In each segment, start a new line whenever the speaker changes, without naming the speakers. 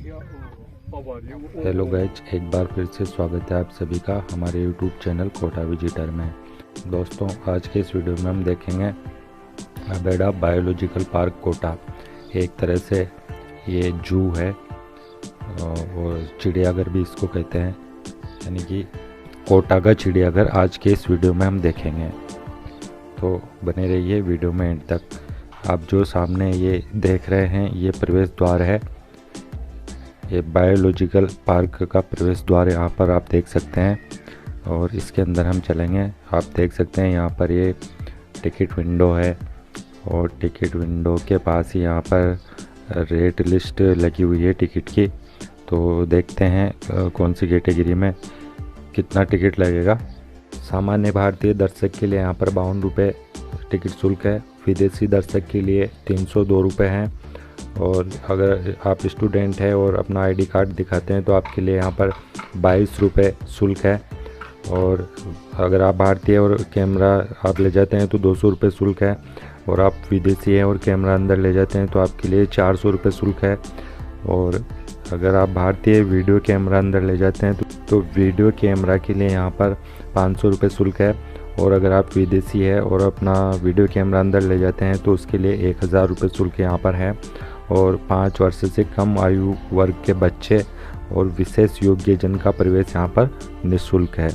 Hello guys, एक बार फिर से स्वागत है आप सभी का हमारे यूट्यूब चैनल कोटा विजिटर में। दोस्तों, आज के इस वीडियो में हम देखेंगे अबेड़ा बायोलॉजिकल पार्क कोटा। एक तरह से ये जू है और चिड़ियाघर भी इसको कहते हैं, यानी कि कोटा का चिड़ियाघर आज के इस वीडियो में हम देखेंगे। तो बने रहिए वीडियो में एंड तक। आप जो सामने ये देख रहे हैं ये प्रवेश द्वार है। ये बायोलॉजिकल पार्क का प्रवेश द्वार यहाँ पर आप देख सकते हैं और इसके अंदर हम चलेंगे। आप देख सकते हैं यहाँ पर ये टिकट विंडो है और टिकट विंडो के पास ही यहाँ पर रेट लिस्ट लगी हुई है टिकट की। तो देखते हैं कौन सी कैटेगरी में कितना टिकट लगेगा। सामान्य भारतीय दर्शक के लिए यहाँ पर 52 रुपये टिकट शुल्क है। विदेशी दर्शक के लिए 302 रुपये हैं और अगर आप स्टूडेंट हैं और अपना आईडी कार्ड दिखाते हैं तो आपके लिए यहाँ पर 22 रुपये शुल्क है। और अगर आप भारतीय और कैमरा आप ले जाते हैं तो 200 रुपये शुल्क है। और आप विदेशी हैं और कैमरा अंदर ले जाते हैं तो आपके लिए 400 रुपये शुल्क है। और अगर आप भारतीय वीडियो कैमरा अंदर ले जाते हैं तो वीडियो कैमरा के लिए यहाँ पर 500 रुपये शुल्क है। और अगर आप विदेशी है और अपना वीडियो कैमरा अंदर ले जाते हैं तो उसके लिए 1000 रुपये शुल्क यहाँ पर है। और 5 वर्ष से कम आयु वर्ग के बच्चे और विशेष योग्यजन का प्रवेश यहाँ पर निःशुल्क है।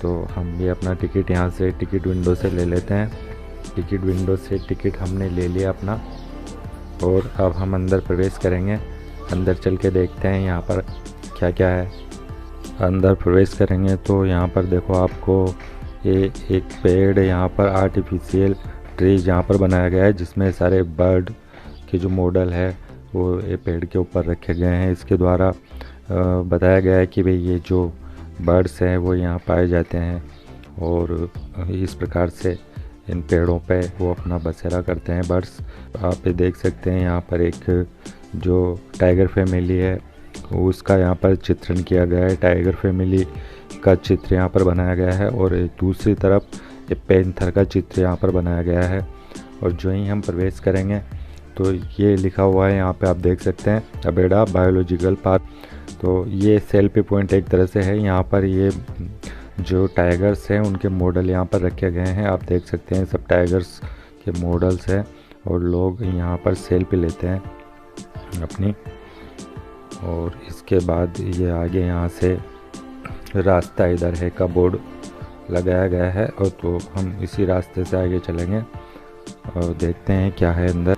तो हम भी अपना टिकट यहाँ से टिकट विंडो से ले लेते हैं। टिकट विंडो से टिकट हमने ले लिया अपना और अब हम अंदर प्रवेश करेंगे। अंदर चल के देखते हैं यहाँ पर क्या क्या है। अंदर प्रवेश करेंगे तो यहाँ पर देखो आपको ये एक पेड़ यहाँ पर आर्टिफिशियल ट्रीज यहाँ पर बनाया गया है जिसमें सारे बर्ड के जो मॉडल है वो ये पेड़ के ऊपर रखे गए हैं। इसके द्वारा बताया गया है कि भाई ये जो बर्ड्स हैं वो यहाँ पाए जाते हैं और इस प्रकार से इन पेड़ों पे वो अपना बसेरा करते हैं बर्ड्स। आप ये देख सकते हैं यहाँ पर एक जो टाइगर फैमिली है उसका यहाँ पर चित्रण किया गया है। टाइगर फैमिली का चित्र यहाँ पर बनाया गया है और दूसरी तरफ ये पैंथर का चित्र यहाँ पर बनाया गया है। और जो ही हम प्रवेश करेंगे तो ये लिखा हुआ है यहाँ पे आप देख सकते हैं अबेड़ा बायोलॉजिकल पार्क। तो ये सेल्फी पॉइंट एक तरह से है। यहाँ पर ये जो टाइगर्स हैं उनके मॉडल यहाँ पर रखे गए हैं। आप देख सकते हैं सब टाइगर्स के मॉडल्स हैं और लोग यहाँ पर सेल्फी लेते हैं अपनी। और इसके बाद ये आगे यहाँ से रास्ता इधर है का बोर्ड लगाया गया है और तो हम इसी रास्ते से आगे चलेंगे और देखते हैं क्या है अंदर।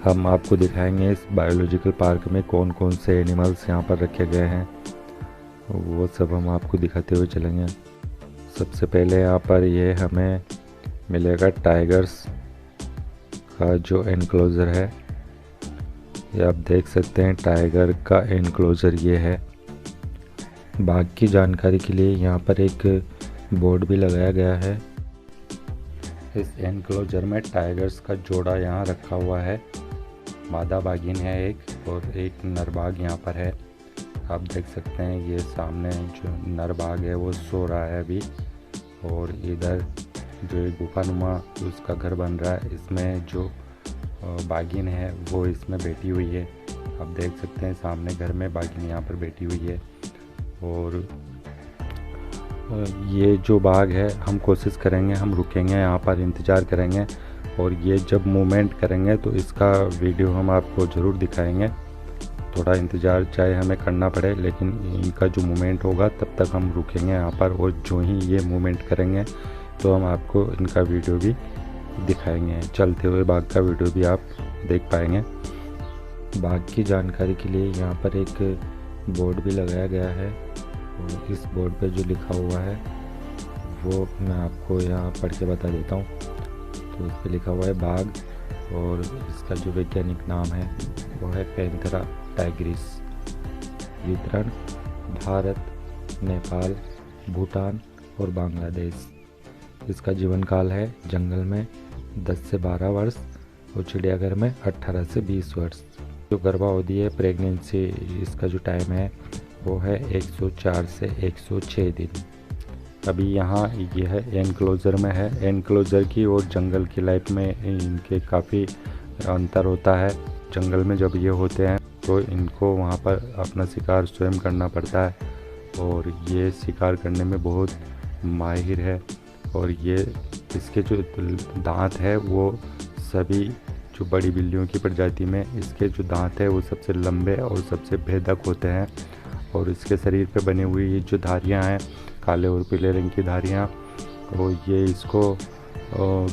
हम आपको दिखाएंगे इस बायोलॉजिकल पार्क में कौन कौन से एनिमल्स यहाँ पर रखे गए हैं, वो सब हम आपको दिखाते हुए चलेंगे। सबसे पहले यहाँ पर ये हमें मिलेगा टाइगर्स का जो एनक्लोज़र है। ये आप देख सकते हैं टाइगर का एनक्लोज़र ये है। बाघ की जानकारी के लिए यहाँ पर एक बोर्ड भी लगाया गया है। इस एनक्लोजर में टाइगर्स का जोड़ा यहाँ रखा हुआ है। मादा बाघिन है एक और एक नर बाघ यहाँ पर है। आप देख सकते हैं ये सामने जो नर बाघ है वो सो रहा है अभी। और इधर जो गुफानुमा उसका घर बन रहा है, इसमें जो बाघिन है वो इसमें बैठी हुई है। आप देख सकते हैं सामने घर में बाघिन यहाँ पर बैठी हुई है। और ये जो बाघ है हम कोशिश करेंगे, हम रुकेंगे यहाँ पर इंतज़ार करेंगे और ये जब मूवमेंट करेंगे तो इसका वीडियो हम आपको ज़रूर दिखाएंगे। थोड़ा इंतज़ार चाहे हमें करना पड़े लेकिन इनका जो मूवमेंट होगा तब तक हम रुकेंगे यहाँ पर। और जो ही ये मूवमेंट करेंगे तो हम आपको इनका वीडियो भी दिखाएंगे। चलते हुए बाघ का वीडियो भी आप देख पाएंगे। बाघ की जानकारी के लिए यहाँ पर एक बोर्ड भी लगाया गया है और इस बोर्ड पे जो लिखा हुआ है वो मैं आपको यहाँ पढ़ के बता देता हूँ। तो इस पे लिखा हुआ है बाघ और इसका जो वैज्ञानिक नाम है वो है पैंथेरा टाइग्रिस। वितरण भारत, नेपाल, भूटान और बांग्लादेश। इसका जीवन काल है जंगल में 10 से 12 वर्ष और चिड़ियाघर में 18 से 20 वर्ष। जो गर्भावधि है प्रेगनेंसी इसका जो टाइम है वो है 104 से 106 दिन। अभी यहाँ यह एनक्लोज़र में है। एनक्लोज़र की और जंगल की लाइफ में इनके काफ़ी अंतर होता है। जंगल में जब ये होते हैं तो इनको वहाँ पर अपना शिकार स्वयं करना पड़ता है और ये शिकार करने में बहुत माहिर है। और ये इसके जो दांत है वो सभी जो बड़ी बिल्लियों की प्रजाति में इसके जो दांत है वो सबसे लंबे और सबसे भेदक होते हैं। और इसके शरीर पे बनी हुई ये जो धारियाँ हैं, काले और पीले रंग की धारियाँ, तो ये इसको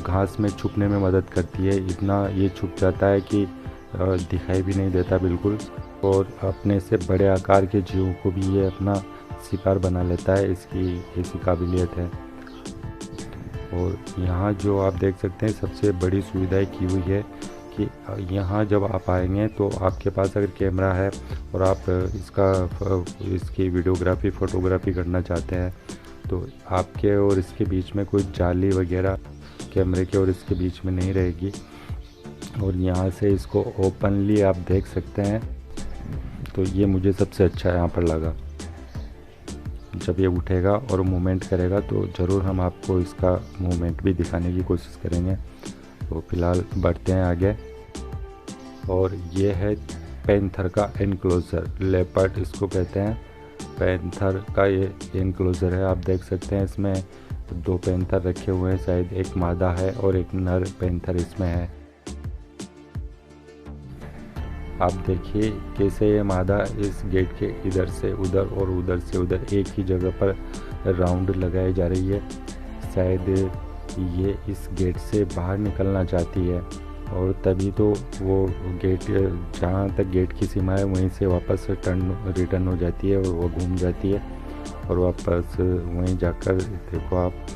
घास में छुपने में मदद करती है। इतना ये छुप जाता है कि दिखाई भी नहीं देता बिल्कुल। और अपने से बड़े आकार के जीवों को भी ये अपना शिकार बना लेता है, इसकी ऐसी काबिलियत है। और यहाँ जो आप देख सकते हैं सबसे बड़ी सुविधा की हुई है कि यहाँ जब आप आएंगे तो आपके पास अगर कैमरा है और आप इसकी वीडियोग्राफी फ़ोटोग्राफी करना चाहते हैं तो आपके और इसके बीच में कोई जाली वगैरह कैमरे के और इसके बीच में नहीं रहेगी। और यहाँ से इसको ओपनली आप देख सकते हैं। तो ये मुझे सबसे अच्छा यहाँ पर लगा। जब ये उठेगा और मूवमेंट करेगा तो ज़रूर हम आपको इसका मूवमेंट भी दिखाने की कोशिश करेंगे। तो फिलहाल बढ़ते हैं आगे। और ये है पैंथर का एनक्लोज़र, लेपर्ड इसको कहते हैं। पैंथर का ये एनक्लोज़र है। आप देख सकते हैं इसमें 2 पैंथर रखे हुए हैं, शायद एक मादा है और एक नर पैंथर इसमें है। आप देखिए कैसे ये मादा इस गेट के इधर से उधर और उधर से उधर एक ही जगह पर राउंड लगाई जा रही है। शायद ये इस गेट से बाहर निकलना चाहती है और तभी तो वो गेट, जहाँ तक गेट की सीमा है वहीं से वापस रिटर्न हो जाती है और वो घूम जाती है और वापस वहीं जाकर देखो आप,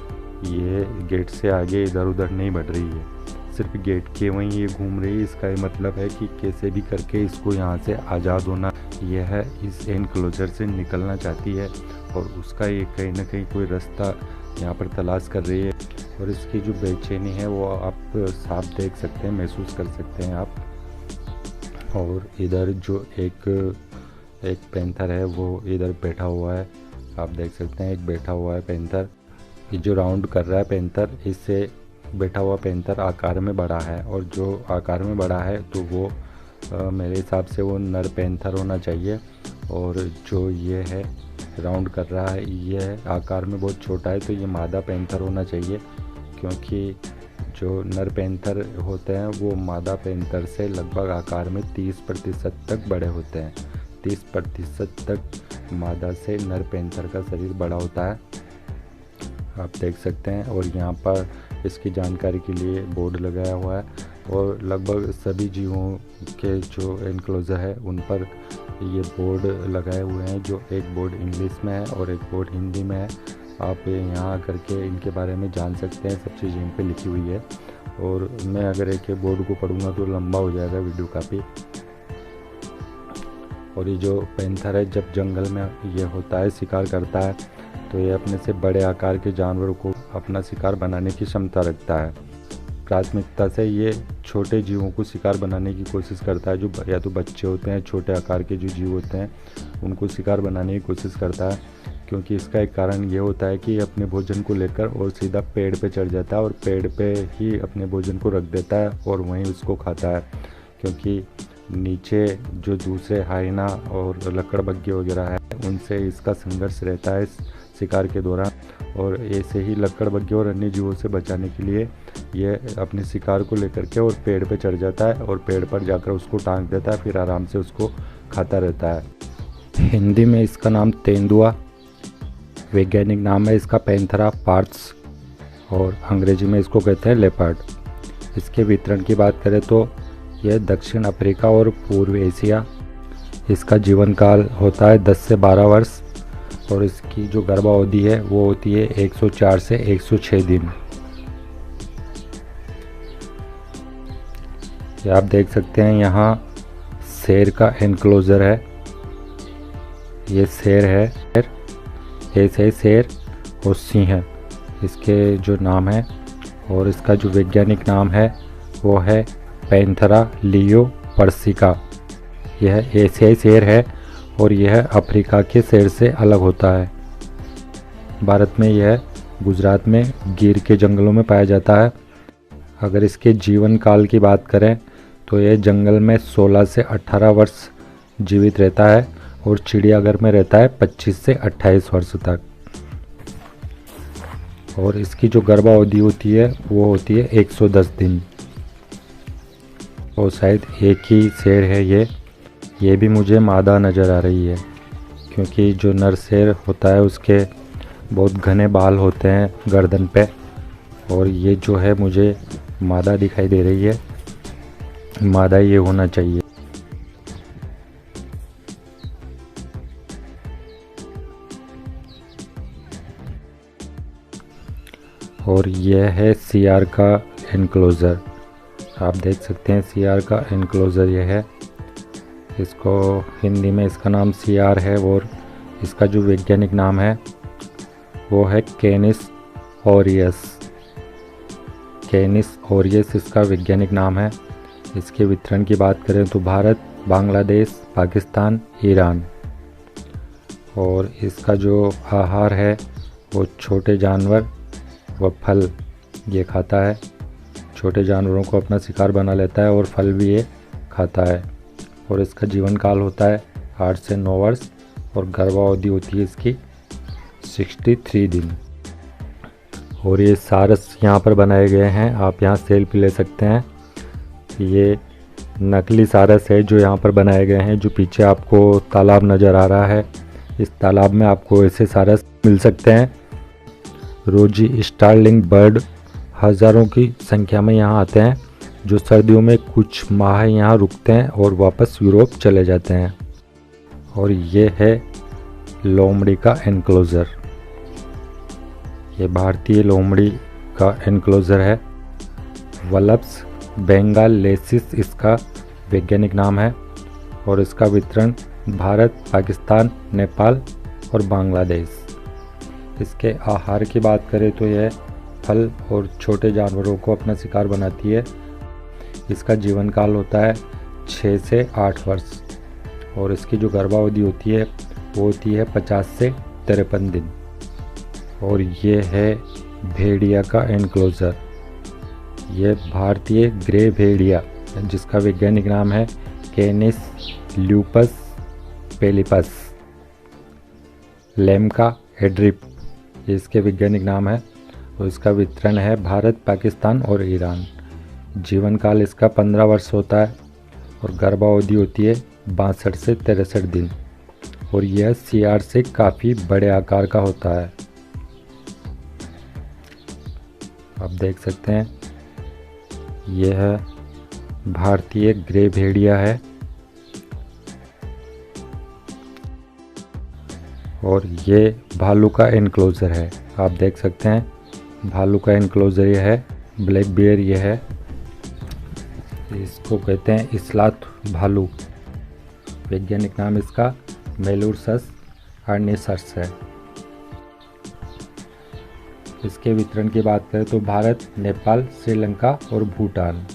ये गेट से आगे इधर उधर नहीं बढ़ रही है, सिर्फ गेट के वहीं ये घूम रही है। इसका ये मतलब है कि कैसे भी करके इसको यहाँ से आज़ाद होना, यह है इस एनक्लोजर से निकलना चाहती है और उसका ये कहीं ना कहीं कोई रास्ता यहाँ पर तलाश कर रही है। और इसकी जो बेचैनी है वो आप साफ देख सकते हैं, महसूस कर सकते हैं आप। और इधर जो एक पैंथर है वो इधर बैठा हुआ है, आप देख सकते हैं, एक बैठा हुआ है पैंथर। ये जो राउंड कर रहा है पैंथर, इससे बैठा हुआ पैंथर आकार में बड़ा है और जो आकार में बड़ा है तो वो मेरे हिसाब से वो नर पैंथर होना चाहिए। और जो ये है राउंड कर रहा है ये आकार में बहुत छोटा है, तो ये मादा पैंथर होना चाहिए, क्योंकि जो नर पैंथर होते हैं वो मादा पैंथर से लगभग आकार में 30% तक बड़े होते हैं। 30% तक मादा से नर पैंथर का शरीर बड़ा होता है, आप देख सकते हैं। और यहाँ पर इसकी जानकारी के लिए बोर्ड लगाया हुआ है और लगभग सभी जीवों के जो एनक्लोजर है उन पर ये बोर्ड लगाए हुए हैं, जो एक बोर्ड इंग्लिश में है और एक बोर्ड हिंदी में है। आप यहाँ करके इनके बारे में जान सकते हैं, सब चीज़ इन पे लिखी हुई है। और मैं अगर एक बोर्ड को पढ़ूंगा तो लंबा हो जाएगा वीडियो काफ़ी। और ये जो पैंथर है जब जंगल में ये होता है, शिकार करता है, तो ये अपने से बड़े आकार के जानवरों को अपना शिकार बनाने की क्षमता रखता है। प्राथमिकता से ये छोटे जीवों को शिकार बनाने की कोशिश करता है, जो या तो बच्चे होते हैं, छोटे आकार के जो जीव होते हैं उनको शिकार बनाने की कोशिश करता है। क्योंकि इसका एक कारण ये होता है कि अपने भोजन को लेकर और सीधा पेड़ पे चढ़ जाता है और पेड़ पे ही अपने भोजन को रख देता है और वहीं उसको खाता है। क्योंकि नीचे जो दूसरे हाइना और लकड़बग्घे वगैरह है उनसे इसका संघर्ष रहता है इस शिकार के दौरान। और ऐसे ही लकड़बग्घे और अन्य जीवों से बचाने के लिए ये अपने शिकार को लेकर के और पेड़ पे चढ़ जाता है और पेड़ पर जाकर उसको टांग देता है, फिर आराम से उसको खाता रहता है। हिंदी में इसका नाम तेंदुआ, वैज्ञानिक नाम है इसका पैंथेरा पार्स और अंग्रेजी में इसको कहते हैं लेपर्ड। इसके वितरण की बात करें तो यह दक्षिण अफ्रीका और पूर्व एशिया, इसका जीवन काल होता है 10 से 12 वर्ष और इसकी जो गर्भावधि है वो होती है 104 से 106 दिन। ये आप देख सकते हैं यहाँ शेर का एनक्लोजर है, ये शेर है, ऐसे शेर और सिंह है इसके जो नाम है। और इसका जो वैज्ञानिक नाम है वो है पैंथेरा लियो पर्सिका। यह एशियाई शेर है और यह अफ्रीका के शेर से अलग होता है। भारत में यह गुजरात में गिर के जंगलों में पाया जाता है। अगर इसके जीवन काल की बात करें तो यह जंगल में 16 से 18 वर्ष जीवित रहता है और चिड़ियाघर में रहता है 25 से 28 वर्ष तक। और इसकी जो गर्भावधि होती है वो होती है 110 दिन। और शायद एक ही शेर है ये भी मुझे मादा नज़र आ रही है, क्योंकि जो नर शेर होता है उसके बहुत घने बाल होते हैं गर्दन पे, और ये जो है मुझे मादा दिखाई दे रही है। मादा ये होना चाहिए। और यह है सियार का एनक्लोज़र। आप देख सकते हैं सियार का एनक्लोज़र यह है। इसको हिंदी में इसका नाम सियार है, और इसका जो वैज्ञानिक नाम है वो है कैनिस ऑरियस। कैनिस ऑरियस इसका वैज्ञानिक नाम है। इसके वितरण की बात करें तो भारत, बांग्लादेश, पाकिस्तान, ईरान। और इसका जो आहार है वो छोटे जानवर व फल ये खाता है। छोटे जानवरों को अपना शिकार बना लेता है और फल भी ये खाता है। और इसका जीवन काल होता है 8 से 9 वर्ष, और गर्भावधि होती है इसकी 63 दिन। और ये सारस यहाँ पर बनाए गए हैं, आप यहाँ सेल्फी ले सकते हैं। ये नकली सारस है जो यहाँ पर बनाए गए हैं। जो पीछे आपको तालाब नज़र आ रहा है, इस तालाब में आपको ऐसे सारस मिल सकते हैं। रोजी स्टारलिंग बर्ड हज़ारों की संख्या में यहाँ आते हैं, जो सर्दियों में कुछ माह यहाँ रुकते हैं और वापस यूरोप चले जाते हैं। और ये है लोमड़ी का एनक्लोज़र। ये भारतीय लोमड़ी का एनक्लोज़र है। वल्प्स बेंगालेसिस इसका वैज्ञानिक नाम है। और इसका वितरण भारत, पाकिस्तान, नेपाल और बांग्लादेश। इसके आहार की बात करें तो यह फल और छोटे जानवरों को अपना शिकार बनाती है। इसका जीवन काल होता है 6 से 8 वर्ष। और इसकी जो गर्भावधि होती है वो होती है 50 से 53 दिन। और ये है भेड़िया का एनक्लोज़र। ये भारतीय ग्रे भेड़िया, जिसका वैज्ञानिक नाम है कैनिस ल्यूपस पेलिपस लेम्का एड्रिप, ये इसके वैज्ञानिक नाम है। और इसका वितरण है भारत, पाकिस्तान और ईरान। जीवन काल इसका 15 वर्ष होता है। और गर्भावधि होती है 62 से 63 दिन। और यह सियार से काफ़ी बड़े आकार का होता है। आप देख सकते हैं यह भारतीय ग्रे भेड़िया है। और ये भालू का एनक्लोज़र है। आप देख सकते हैं भालू का एनक्लोज़र ये है। ब्लैक बियर ये है। इसको कहते हैं इस्लात भालू। वैज्ञानिक नाम इसका मेलुरसस अर्निसस है। इसके वितरण की बात करें तो भारत, नेपाल, श्रीलंका और भूटान।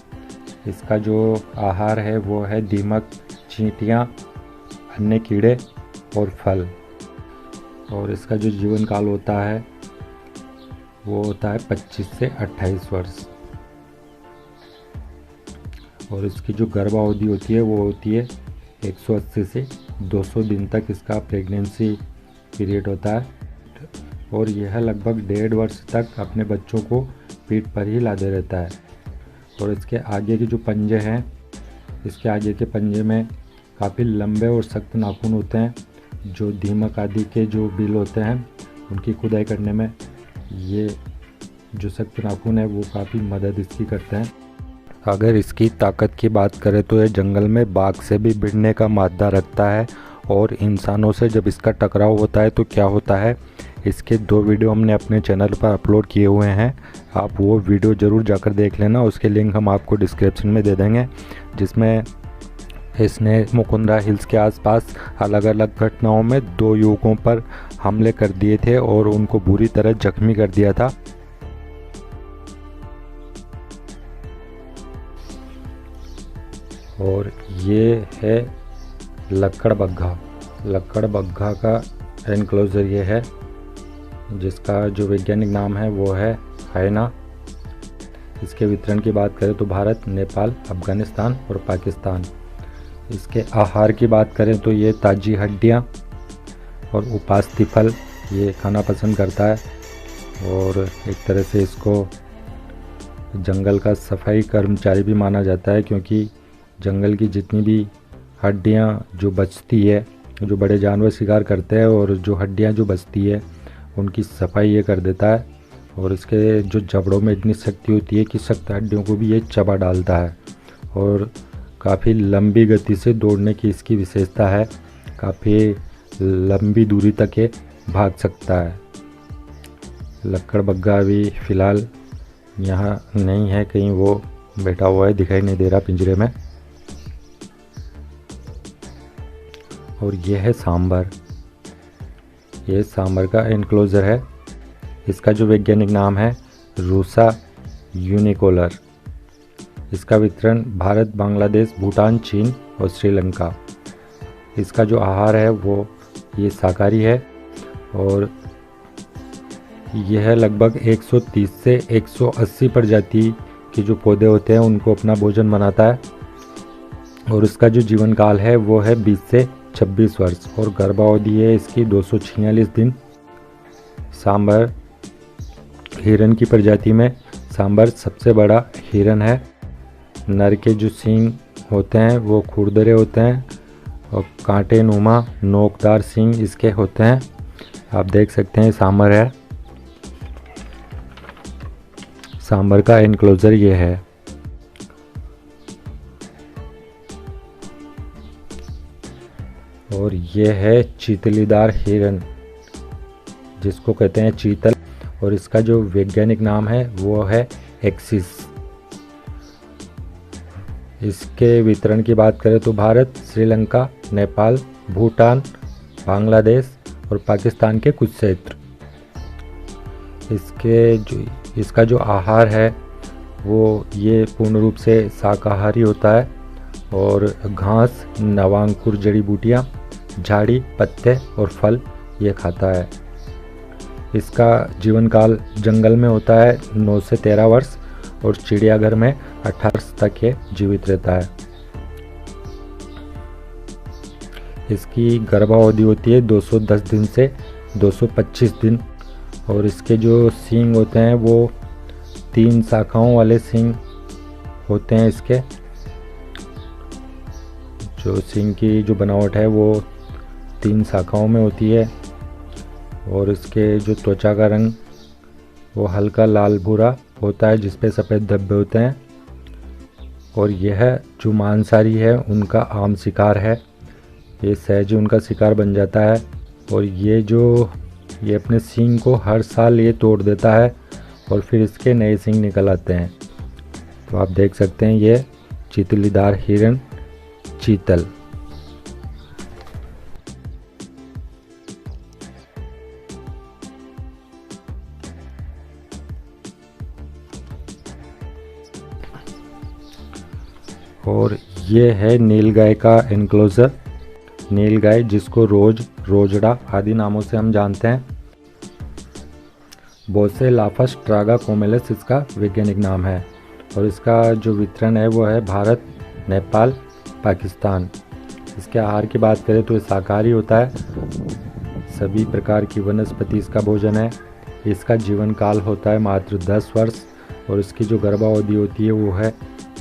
इसका जो आहार है वो है दीमक, चींटियाँ, अन्य कीड़े और फल। और इसका जो जीवन काल होता है वो होता है 25 से 28 वर्ष। और इसकी जो गर्भावधि होती है वो होती है 180 से 200 दिन तक इसका प्रेगनेंसी पीरियड होता है। और यह लगभग 1.5 वर्ष तक अपने बच्चों को पीठ पर ही लादे रहता है। और इसके आगे के जो पंजे हैं, इसके आगे के पंजे में काफ़ी लंबे और सख्त नाखून होते हैं, जो दीमक आदि के जो बिल होते हैं उनकी खुदाई करने में ये जो सख्त नाखून है वो काफ़ी मदद इसकी करते हैं। अगर इसकी ताकत की बात करें तो यह जंगल में बाघ से भी भिड़ने का मादा रखता है। और इंसानों से जब इसका टकराव होता है तो क्या होता है, इसके 2 वीडियो हमने अपने चैनल पर अपलोड किए हुए हैं। आप वो वीडियो ज़रूर जाकर देख लेना, उसके लिंक हम आपको डिस्क्रिप्शन में दे देंगे। जिसमें इसने मुकुंदरा हिल्स के आसपास अलग अलग घटनाओं में 2 युवकों पर हमले कर दिए थे और उनको बुरी तरह जख्मी कर दिया था। और ये है लक्कड़ बग्घा। लक्कड़ बग्घा का एनक्लोज़र ये है, जिसका जो वैज्ञानिक नाम है वो है हायना। इसके वितरण की बात करें तो भारत, नेपाल, अफगानिस्तान और पाकिस्तान। इसके आहार की बात करें तो ये ताज़ी हड्डियाँ और उपास्थि फल ये खाना पसंद करता है। और एक तरह से इसको जंगल का सफाई कर्मचारी भी माना जाता है, क्योंकि जंगल की जितनी भी हड्डियाँ जो बचती है, जो बड़े जानवर शिकार करते हैं और जो हड्डियाँ जो बचती है उनकी सफाई ये कर देता है। और इसके जो जबड़ों में इतनी शक्ति होती है कि सख्त हड्डियों को भी ये चबा डालता है। और काफ़ी लंबी गति से दौड़ने की इसकी विशेषता है, काफ़ी लंबी दूरी तक ये भाग सकता है। लक्कड़बग्गा अभी फ़िलहाल यहाँ नहीं है, कहीं वो बैठा हुआ है, दिखाई नहीं दे रहा पिंजरे में। और ये है सांबर, ये सांबर का एनक्लोजर है। इसका जो वैज्ञानिक नाम है रूसा यूनिकोलर। इसका वितरण भारत, बांग्लादेश, भूटान, चीन और श्रीलंका। इसका जो आहार है वो ये शाकाहारी है और यह लगभग 130 से 180 प्रजाति के जो पौधे होते हैं उनको अपना भोजन बनाता है। और इसका जो जीवन काल है वो है 20 से 26 वर्ष और गर्भावधि है इसकी 246 दिन। सांबर हिरन की प्रजाति में सांबर सबसे बड़ा हिरन है। नर के जो सींग होते हैं वो खुरदरे होते हैं और कांटे नुमा नोकदार सींग इसके होते हैं। आप देख सकते हैं सांबर है। सांबर का एनक्लोजर ये है। और ये है चीतलीदार हिरन, जिसको कहते हैं चीतल। और इसका जो वैज्ञानिक नाम है वो है एक्सिस। इसके वितरण की बात करें तो भारत, श्रीलंका, नेपाल, भूटान, बांग्लादेश और पाकिस्तान के कुछ क्षेत्र। इसका जो आहार है वो ये पूर्ण रूप से शाकाहारी होता है और घास, नवांकुर, जड़ी बूटियाँ, झाड़ी, पत्ते और फल ये खाता है। इसका जीवन काल जंगल में होता है 9 से 13 वर्ष और चिड़ियाघर में 18 वर्ष तक ये जीवित रहता है। इसकी गर्भावधि होती है 210 दिन से 225 दिन। और इसके जो सींग होते हैं वो 3 शाखाओं वाले सींग होते हैं। इसके जो सींग की जो बनावट है वो 3 शाखाओं में होती है। और इसके जो त्वचा का रंग वो हल्का लाल भूरा होता है, जिस पे सफ़ेद धब्बे होते हैं। और यह जो मांसाहारी है उनका आम शिकार है, ये सहज उनका शिकार बन जाता है। और ये अपने सींग को हर साल ये तोड़ देता है और फिर इसके नए सींग निकल आते हैं। तो आप देख सकते हैं ये चीतलीदार हिरन चीतल। और ये है नीलगाय का एनक्लोजर। नीलगाय, जिसको रोज, रोजड़ा आदि नामों से हम जानते हैं। बोसेलाफस ट्रागाकोमेलस इसका वैज्ञानिक नाम है। और इसका जो वितरण है वो है भारत, नेपाल, पाकिस्तान। इसके आहार की बात करें तो ये शाकाहारी होता है। सभी प्रकार की वनस्पति इसका भोजन है। इसका जीवन काल होता है मात्र 10 वर्ष और इसकी जो गर्भावधि होती है वो है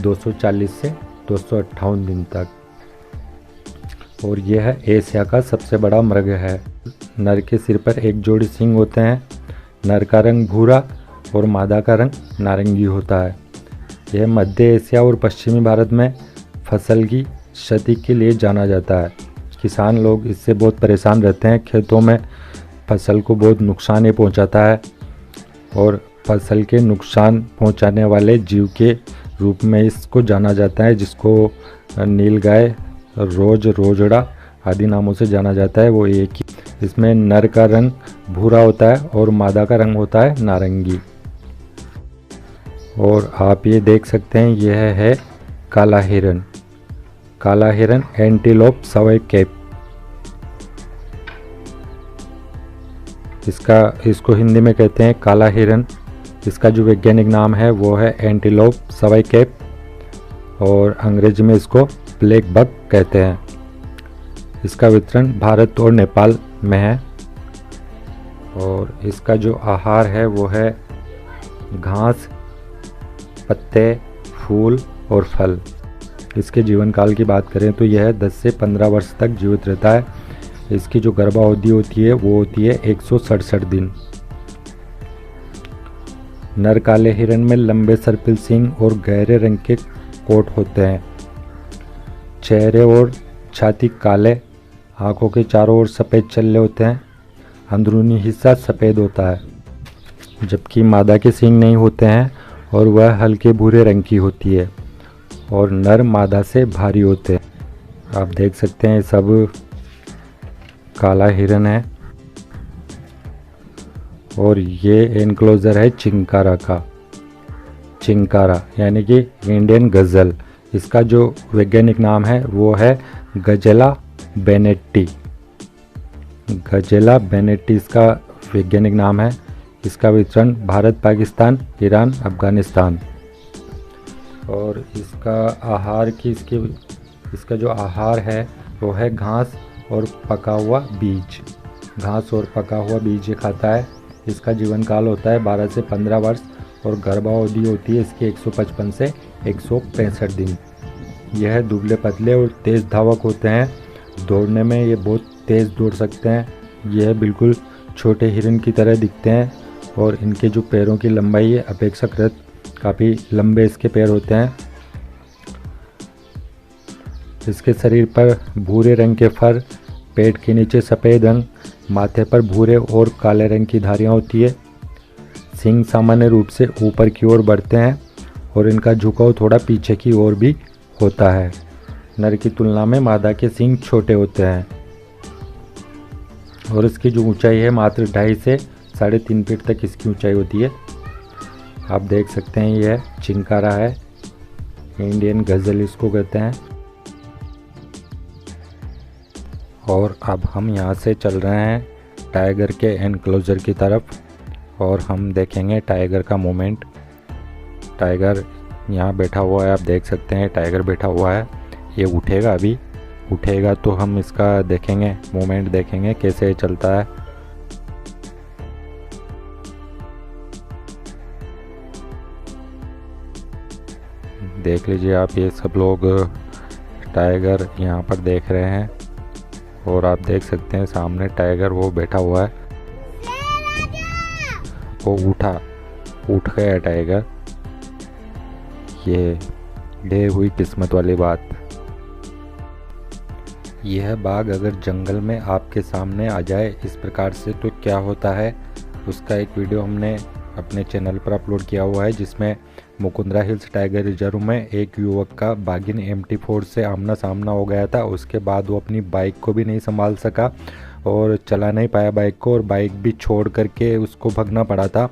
240 से 258 दिन तक। और यह है एशिया का सबसे बड़ा मृग है। नर के सिर पर एक जोड़ी सींग होते हैं। नर का रंग भूरा और मादा का रंग नारंगी होता है। यह मध्य एशिया और पश्चिमी भारत में फसल की क्षति के लिए जाना जाता है। किसान लोग इससे बहुत परेशान रहते हैं। खेतों में फसल को बहुत नुकसान ये पहुंचाता है और फसल के नुकसान पहुंचाने वाले जीव के रूप में इसको जाना जाता है, जिसको नीलगाय, रोज, रोजड़ा आदि नामों से जाना जाता है। वो एक ही, इसमें नर का रंग भूरा होता है और मादा का रंग होता है नारंगी। और आप ये देख सकते हैं यह है काला हिरन। काला हिरन एंटीलोप सवाई कैप। इसको हिंदी में कहते हैं काला हिरन। इसका जो वैज्ञानिक नाम है वो है एंटीलोप सवाई कैप और अंग्रेजी में इसको ब्लैक बक कहते हैं। इसका वितरण भारत और नेपाल में है और इसका जो आहार है वो है घास, पत्ते, फूल और फल। इसके जीवन काल की बात करें तो यह 10 से 15 वर्ष तक जीवित रहता है। इसकी जो गर्भावधि होती है वो होती है 167 दिन। नर काले हिरण में लंबे सर्पिल सींग और गहरे रंग के कोट होते हैं। चेहरे और छाती काले, आंखों के चारों ओर सफ़ेद छल्ले होते हैं। अंदरूनी हिस्सा सफ़ेद होता है, जबकि मादा के सींग नहीं होते हैं और वह हल्के भूरे रंग की होती है और नर मादा से भारी होते हैं। आप देख सकते हैं सब काला हिरन है और ये एनक्लोजर है चिंकारा का। चिंकारा यानी कि इंडियन गज़ल। इसका जो वैज्ञानिक नाम है वो है गजेला बेनेट्टी। गजेला बेनेट्टी इसका वैज्ञानिक नाम है। इसका वितरण भारत, पाकिस्तान, ईरान, अफगानिस्तान। और इसका आहार की इसका जो आहार है वो है घास और पका हुआ बीज। घास और पका हुआ बीज ये खाता है। इसका जीवन काल होता है 12 से 15 वर्ष और गर्भावधि होती है इसकी 155 से 165 दिन। यह दुबले पतले और तेज़ धावक होते हैं। दौड़ने में ये बहुत तेज़ दौड़ सकते हैं। यह बिल्कुल छोटे हिरन की तरह दिखते हैं और इनके जो पैरों की लंबाई है अपेक्षाकृत काफ़ी लंबे इसके पैर होते हैं। इसके शरीर पर भूरे रंग के फर, पेट के नीचे सफ़ेद रंग, माथे पर भूरे और काले रंग की धारियाँ होती है। सींग सामान्य रूप से ऊपर की ओर बढ़ते हैं और इनका झुकाव थोड़ा पीछे की ओर भी होता है। नर की तुलना में मादा के सींग छोटे होते हैं और इसकी जो ऊंचाई है मात्र 2.5 से 3.5 फीट तक इसकी ऊंचाई होती है। आप देख सकते हैं यह चिंकारा है, इंडियन गज़ल इसको कहते हैं। और अब हम यहाँ से चल रहे हैं टाइगर के एनक्लोजर की तरफ और हम देखेंगे टाइगर का मूवमेंट। टाइगर यहाँ बैठा हुआ है, आप देख सकते हैं टाइगर बैठा हुआ है। ये उठेगा, अभी उठेगा तो हम इसका देखेंगे मूवमेंट, देखेंगे कैसे चलता है। देख लीजिए आप, ये सब लोग टाइगर यहाँ पर देख रहे हैं और आप देख सकते हैं सामने टाइगर वो बैठा हुआ है। वो उठ गया टाइगर। ये ढेर हुई किस्मत वाली बात। यह बाघ अगर जंगल में आपके सामने आ जाए इस प्रकार से तो क्या होता है, उसका एक वीडियो हमने अपने चैनल पर अपलोड किया हुआ है, जिसमें मुकुंदरा हिल्स टाइगर रिजर्व में एक युवक का बाघिन MT4 से आमना सामना हो गया था। उसके बाद वो अपनी बाइक को भी नहीं संभाल सका और चला नहीं पाया बाइक को, और बाइक भी छोड़ करके उसको भागना पड़ा था।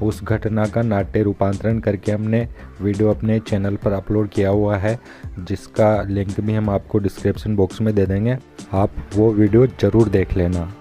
उस घटना का नाट्य रूपांतरण करके हमने वीडियो अपने चैनल पर अपलोड किया हुआ है, जिसका लिंक भी हम आपको डिस्क्रिप्शन बॉक्स में दे देंगे। आप वो वीडियो ज़रूर देख लेना।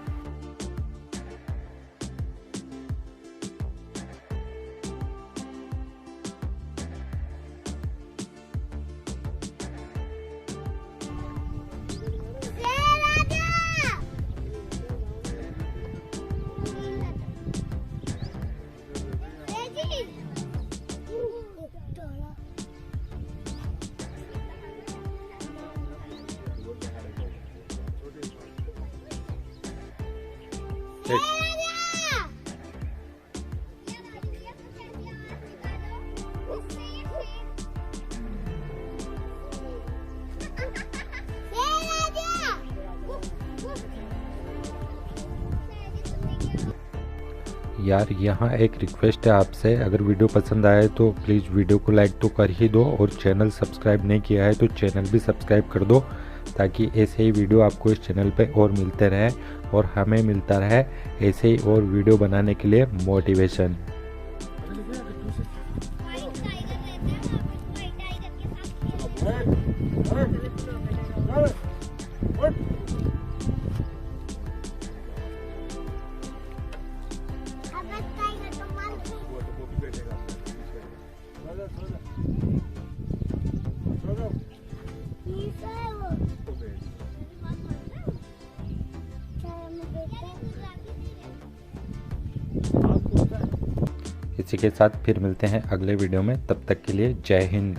यार यहाँ एक रिक्वेस्ट है आपसे, अगर वीडियो पसंद आए तो प्लीज़ वीडियो को लाइक तो कर ही दो, और चैनल सब्सक्राइब नहीं किया है तो चैनल भी सब्सक्राइब कर दो, ताकि ऐसे ही वीडियो आपको इस चैनल पे और मिलते रहे और हमें मिलता रहे ऐसे ही और वीडियो बनाने के लिए मोटिवेशन।
He's
इसी के साथ फिर मिलते हैं अगले वीडियो में, तब तक के लिए जय हिंद।